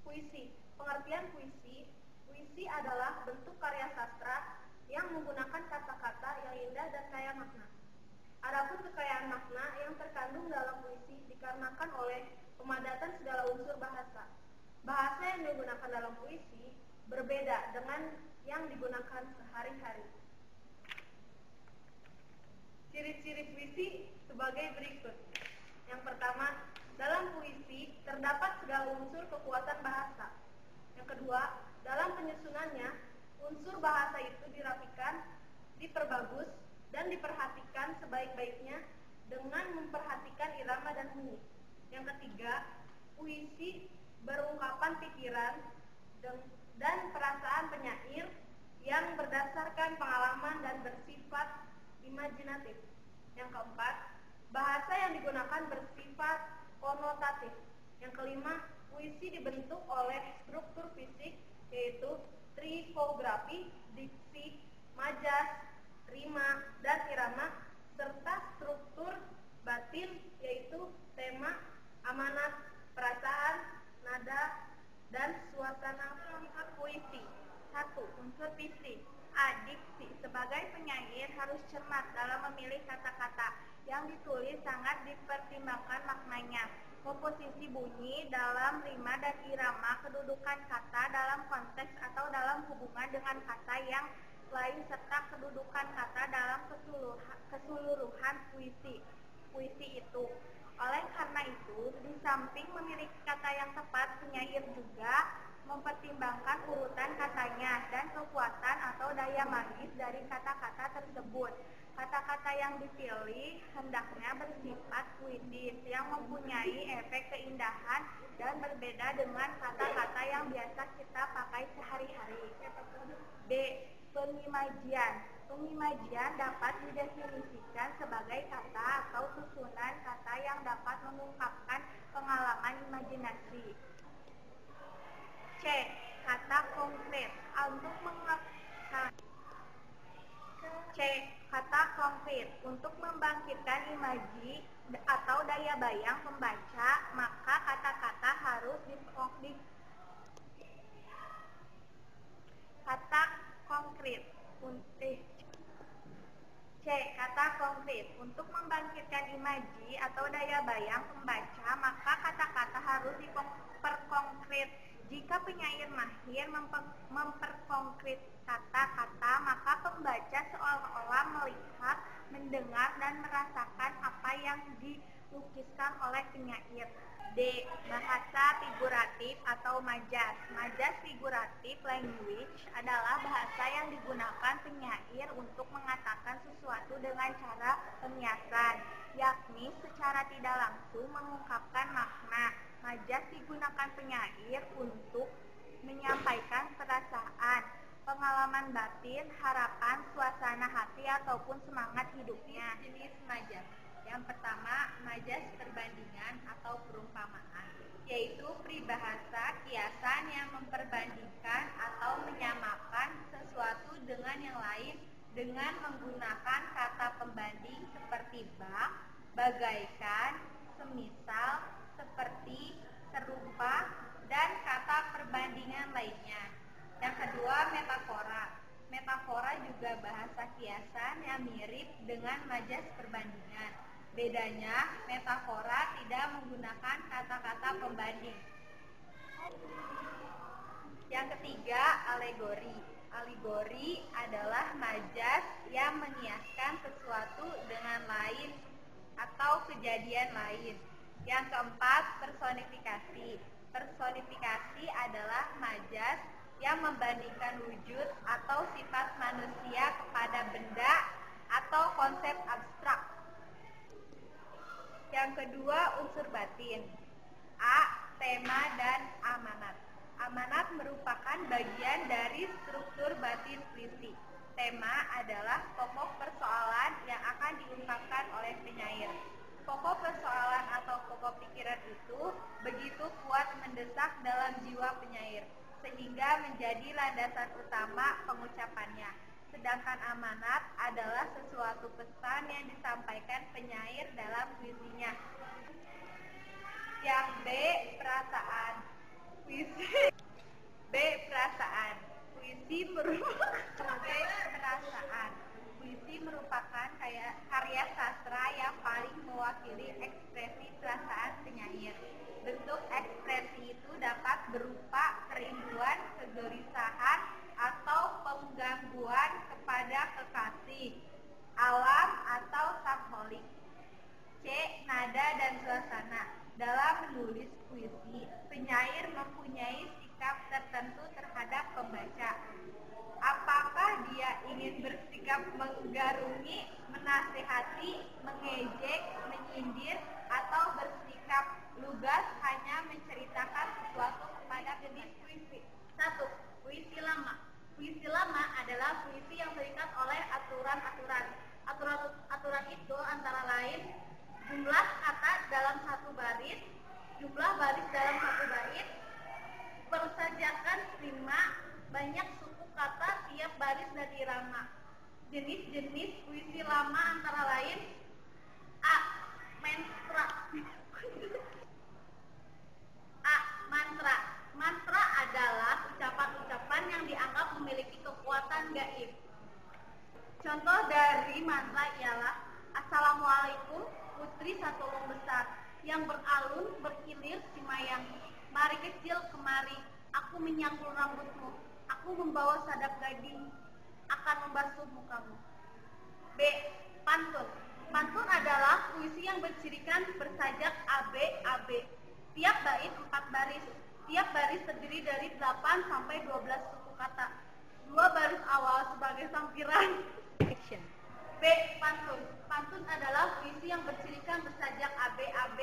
Puisi. Pengertian puisi. Puisi adalah bentuk karya sastra yang menggunakan kata-kata yang indah dan kaya makna. Adapun kekayaan makna yang terkandung dalam puisi dikarenakan oleh pemadatan segala unsur bahasa. Bahasa yang digunakan dalam puisi berbeda dengan yang digunakan sehari-hari. Ciri-ciri puisi sebagai berikut. Yang pertama, dalam puisi terdapat segala unsur kekuatan bahasa. Yang kedua, dalam penyusunannya, unsur bahasa itu dirapikan, diperbagus, dan diperhatikan sebaik-baiknya dengan memperhatikan irama dan bunyi. Yang ketiga, puisi berungkapan pikiran dan perasaan penyair yang berdasarkan pengalaman dan bersifat imajinatif. Yang keempat, bahasa yang digunakan bersifat konotatif. Yang kelima, puisi dibentuk oleh struktur fisik yaitu tripografi, diksi, majas, rima, dan irama, serta struktur batin yaitu tema, amanat, perasaan, nada, dan suasana. Puisi. 1. Unsur fisik. A. Diksi. Sebagai penyair harus cermat dalam memilih kata-kata yang ditulis, sangat dipertimbangkan maknanya, komposisi bunyi dalam rima dan irama, kedudukan kata dalam konteks atau dalam hubungan dengan kata yang lain, serta kedudukan kata dalam keseluruhan puisi itu. Oleh karena itu, di samping memiliki kata yang tepat, penyair juga mempertimbangkan urutan katanya dan kekuatan atau daya magis dari kata-kata tersebut. Kata-kata yang dipilih hendaknya bersifat puitis, yang mempunyai efek keindahan dan berbeda dengan kata-kata yang biasa kita pakai sehari-hari. B. Pengimajian. Pengimajian dapat didefinisikan sebagai kata atau susunan kata yang dapat mengungkapkan pengalaman imajinasi. C. Kata konkret. Untuk mengungkapkan kata konkret. Untuk membangkitkan imaji atau daya bayang pembaca, maka kata-kata harus kata konkret. C. Kata konkret. Untuk membangkitkan imaji atau daya bayang pembaca, maka kata-kata harus diperkonkret. Jika penyair mahir memperkonkret kata-kata, maka pembaca seolah-olah melihat, mendengar, dan merasakan apa yang dilukiskan oleh penyair. D. Bahasa figuratif atau majas. Majas figuratif language adalah bahasa yang digunakan penyair untuk mengatakan sesuatu dengan cara pemiasan, yakni secara tidak langsung mengungkapkan makna. Majas digunakan penyair untuk menyampaikan perasaan, pengalaman batin, harapan, suasana hati, ataupun semangat hidupnya. Jenis majas. Yang pertama, majas perbandingan atau perumpamaan, yaitu peribahasa kiasan yang memperbandingkan atau menyamakan sesuatu dengan yang lain dengan menggunakan kata pembanding seperti bak, bagaikan, semisal, seperti, serupa, dan kata perbandingan lainnya. Yang kedua, metafora. Metafora juga bahasa kiasan yang mirip dengan majas perbandingan. Bedanya, metafora tidak menggunakan kata-kata pembanding. Yang ketiga, alegori. Alegori adalah majas yang mengiaskan sesuatu dengan lain atau kejadian lain. Yang keempat, personifikasi. Personifikasi adalah majas yang membandingkan wujud atau sifat manusia kepada benda atau konsep abstrak. Yang kedua, unsur batin. A. Tema dan amanat. Amanat merupakan bagian dari struktur batin puisi. Tema adalah pokok persoalan yang akan diungkapkan oleh penyair. Pokok persoalan atau pokok pikiran itu begitu kuat mendesak dalam jiwa penyair, sehingga menjadi landasan utama pengucapannya. Sedangkan amanat adalah sesuatu pesan yang disampaikan penyair dalam puisinya. Yang B. Perasaan. Puisi. B. Perasaan. Puisi merupakan perasaan. Puisi merupakan karya sastra yang paling mewakili ekspresi perasaan penyair. Bentuk ekspresi itu dapat berupa kerinduan, kegelisahan, atau penggangguan kepada kekasih, alam, atau samholik. C. Nada dan suasana. Dalam menulis puisi, penyair mempunyai sikap tertentu terhadap pembaca. Apakah dia ingin bersikap menggarungi, menasehati, mengejek, menyindir, atau bersikap lugas hanya menceritakan sesuatu kepada jenis puisi? 1. Puisi lama. Puisi lama adalah puisi yang terikat oleh aturan-aturan. Aturan itu antara lain jumlah kata dalam satu baris, jumlah baris dalam satu bait, persajakan rima, banyak suku kata tiap baris dan irama. Jenis-jenis puisi lama antara lain: A. Mantra. A. Mantra. Mantra adalah ucapan-ucapan yang dianggap memiliki kekuatan gaib. Contoh dari mantra ialah Assalamualaikum, putri satu lung besar, yang beralun berkilir cimayang. Mari kecil kemari, aku menyangkul rambutmu, aku membawa sadap gading, akan membasuh mukamu. B. Pantun. Pantun adalah puisi yang bercirikan bersajak AB. Tiap bait 4 baris. Tiap baris terdiri dari 8 sampai 12 suku kata. 2 baris awal sebagai sampiran. Action. B. Pantun. Pantun adalah puisi yang bercirikan bersajak AB.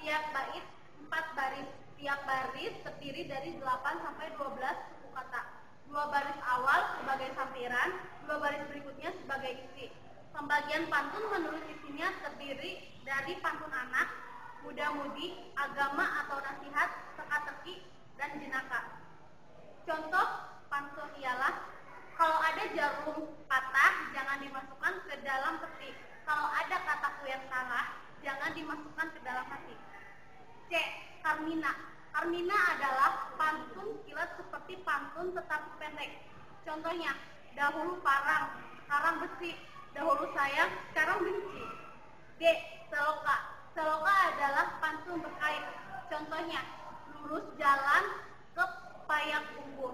Tiap bait 4 baris. Tiap baris terdiri dari 8 sampai 12 suku kata. 2 baris awal sebagai sampiran, 2 baris berikutnya sebagai isi. Pembagian pantun menurut isinya terdiri dari pantun anak, muda-mudi, agama atau nasihat, teka-teki, dan jenaka. Contoh pantun ialah: kalau ada jarum patah, jangan dimasukkan ke dalam peti. Kalau ada kataku yang salah, jangan dimasukkan ke dalam hati. C. Karmina. Karmina adalah pantun kilat seperti pantun tetapi pendek. Contohnya: dahulu parang, sekarang besi. Dahulu sayang, sekarang benci. D. Seloka. Seloka adalah pantun berkait. Contohnya: lurus jalan ke Payakumbuh.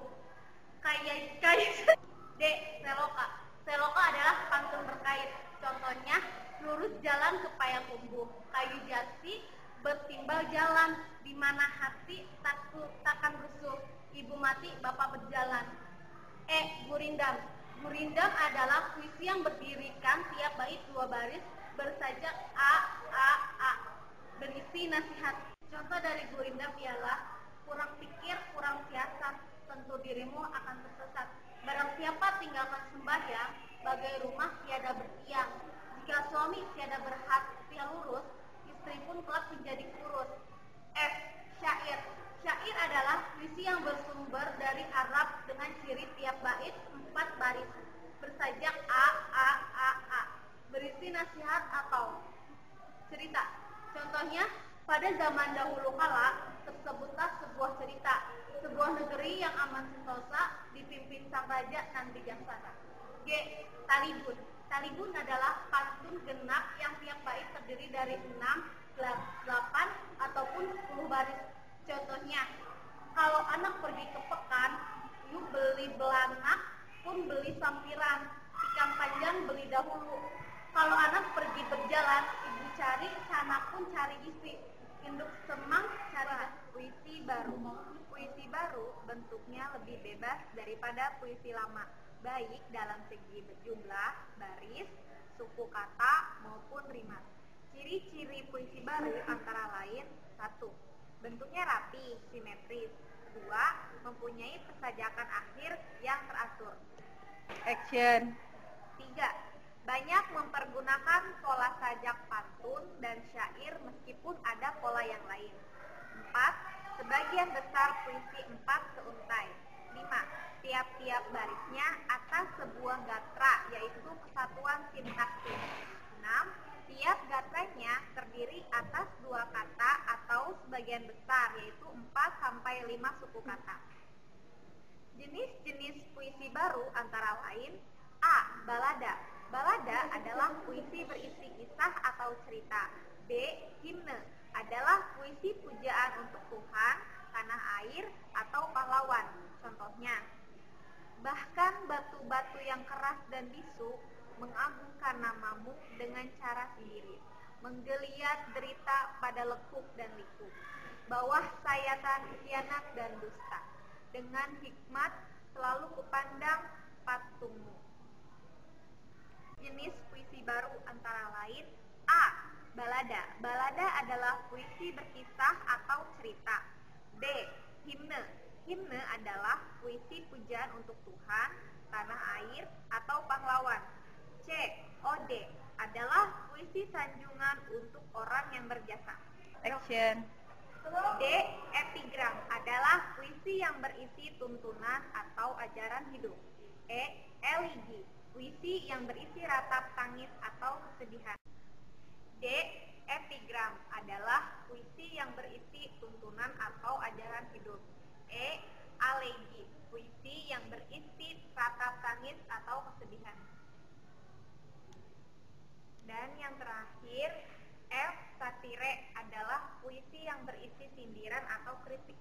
D. Seloka. Seloka adalah pantun berkait. Contohnya: lurus jalan ke Payakumbuh. Kayu jati bertimbal jalan, di mana hati takkan rusuh. Ibu mati, bapak berjalan. E. Gurindam. Gurindam adalah puisi yang berdirikan tiap bait 2 baris bersajak A. Berisi nasihat. Contoh dari gurindam ialah: kurang pikir, kurang siasat, tentu dirimu akan tersesat. Barang siapa tinggalkan sembahyang, bagai rumah tiada bertiang. Jika suami tiada berhati lurus, istri pun kelak menjadi kurus. F. Syair. Syair adalah puisi yang bersumber dari Arab dengan ciri tiap bait 4 baris bersajak A. Berisi nasihat atau cerita. Contohnya: pada zaman dahulu kala tersebutlah sebuah cerita, sebuah negeri yang aman sentosa dipimpin sang raja dan bijaksana. G. Talibun. Talibun adalah pantun genap yang tiap bait terdiri dari 6, 8, ataupun 10 baris. Contohnya: kalau anak pergi ke pekan, yuk beli belanak pun beli sampiran, ikan panjang beli dahulu. Kalau anak pergi berjalan, ibu cari, sana pun cari isi. Induk semang cari puisi baru. Puisi baru bentuknya lebih bebas daripada puisi lama, baik dalam segi jumlah, baris, suku kata, maupun rima. Ciri-ciri puisi baru antara lain: 1. Bentuknya rapi, simetris. 2. Mempunyai persajakan akhir yang teratur. Action. 3. Banyak mempergunakan pola sajak pantun dan syair meskipun ada pola yang lain. 4. Sebagian besar puisi 4 seuntai. 5. Tiap-tiap barisnya atas sebuah gatra, yaitu kesatuan sintaksis. 6. Tiap gatranya terdiri atas 2 kata atau atau sebagian besar, yaitu 4-5 suku kata. Jenis-jenis puisi baru antara lain: A. Balada. Balada adalah puisi berisi kisah atau cerita. B. Himne adalah puisi pujaan untuk Tuhan, tanah air, atau pahlawan. Contohnya, bahkan batu-batu yang keras dan bisu mengagungkan namamu dengan cara sendiri, menggeliat derita pada lekuk dan liku, bawah sayatan khianat dan dusta, dengan hikmat selalu kupandang patungmu. Jenis puisi baru antara lain: A. Balada. Balada adalah puisi berkisah atau cerita. B. Himne. Himne adalah puisi pujian untuk Tuhan, tanah air, atau pahlawan. C. Ode adalah puisi sanjungan untuk orang yang berjasa. Action. D. Epigram adalah puisi yang berisi tuntunan atau ajaran hidup. E. Eligi, puisi yang berisi ratap tangis atau kesedihan. D. Epigram adalah puisi yang berisi tuntunan atau ajaran hidup. E. Alegi, puisi yang berisi ratap tangis atau kesedihan. Dan yang terakhir, F. Satire adalah puisi yang berisi sindiran atau kritik.